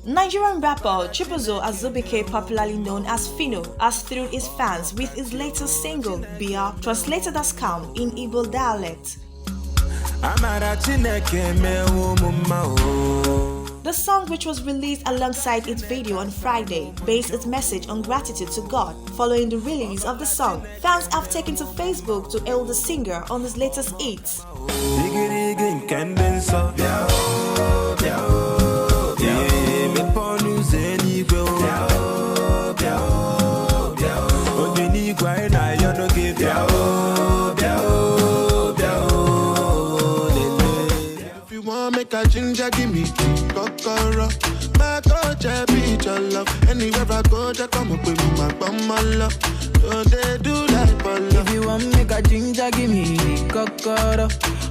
Nigerian rapper Chibuzo Azubike, popularly known as Fino, has thrilled his fans with his latest single, Bia, translated as calm in Igbo dialect. The song, which was released alongside its video on Friday, based its message on gratitude to God. Following the release of the song, fans have taken to Facebook to hail the singer on his latest hits. Make a ginger, give me kokoro. My coach, I beat your love. Anywhere I go, just come up with my bum, my love. So they do like for love. If you want make a ginger, give me kokoro.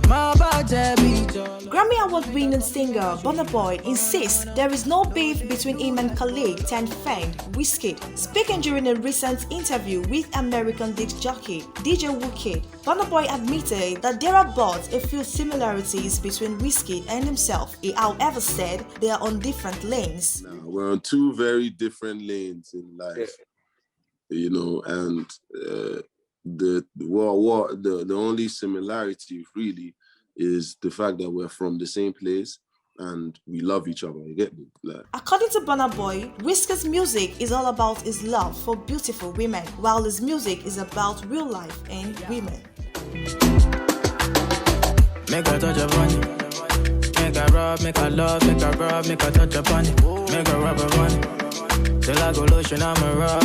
My body beat your love. Grammy Award-winning singer Burna Boy insists there is no beef between him and colleague turned friend Wizkid. Speaking during a recent interview with American disc jockey DJ Wizkid, Burna Boy admitted that there are but a few similarities between Wizkid and himself. He, however, said they are on different lanes. We're on two very different lanes in life, you know, and the only similarity really is the fact that we're from the same place and we love each other. You get me? Like, according to Burna Boy, Wizkid's music is all about his love for beautiful women, while his music is about real life and women. Make a touch upon it. Make a rub, make a love, make a rub, make a touch upon it. Make a rub upon it. Till I go lotion, I'm a rub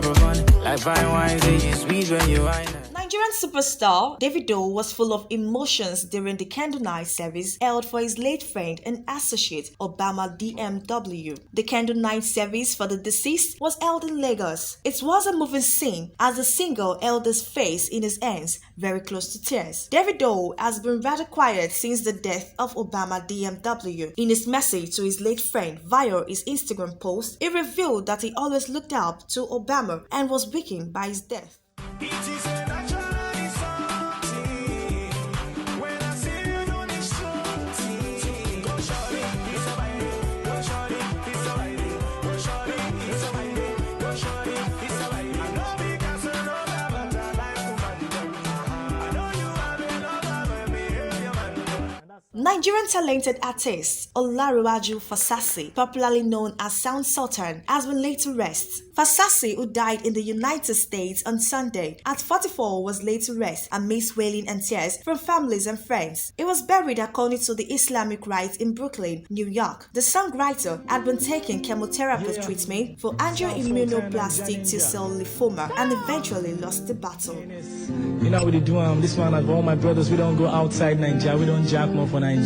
upon it. Like fine wine, say you sweet when you wine. Nigerian superstar Davido was full of emotions during the candle night service held for his late friend and associate Obama DMW. The candle night service for the deceased was held in Lagos. It was a moving scene as the singer held his face in his hands, very close to tears. Davido has been rather quiet since the death of Obama DMW. In his message to his late friend via his Instagram post, he revealed that he always looked up to Obama and was weakened by his death. Nigerian talented artist Olariwaju Fasasi, popularly known as Sound Sultan, has been laid to rest. Fasasi, who died in the United States on Sunday at 44, was laid to rest amidst wailing and tears from families and friends. He was buried according to the Islamic Rite in Brooklyn, New York. The songwriter had been taking chemotherapy treatment for angioimmunoblastic T-cell lymphoma and eventually lost the battle. You know what they do? This one, like all my brothers, we don't go outside Nigeria, we don't jack more for Nigeria.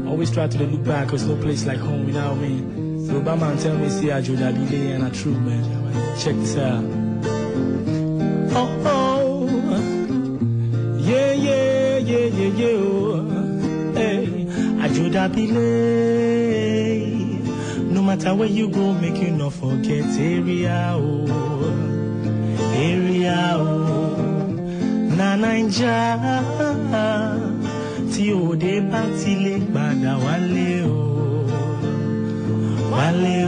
Always try to look back, cause no place like home, you know what I mean? So Obama and tell me, see, I Joda Bile and a true man. Check this out. Oh, oh, yeah, yeah, yeah, yeah, yeah, oh. Hey, I Joda Bile. No matter where you go, make you not forget area, oh. Area, oh. Na Naija. Tí òde bá ti lè padà wálé o, wálé o.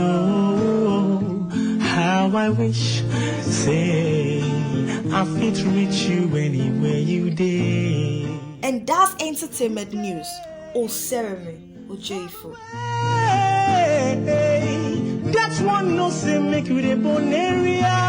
How I wish, say, I fit reach you anywhere you dey. And that's entertainment news. Osereme Ojeifo. Hey, that's one no say make you the bone area.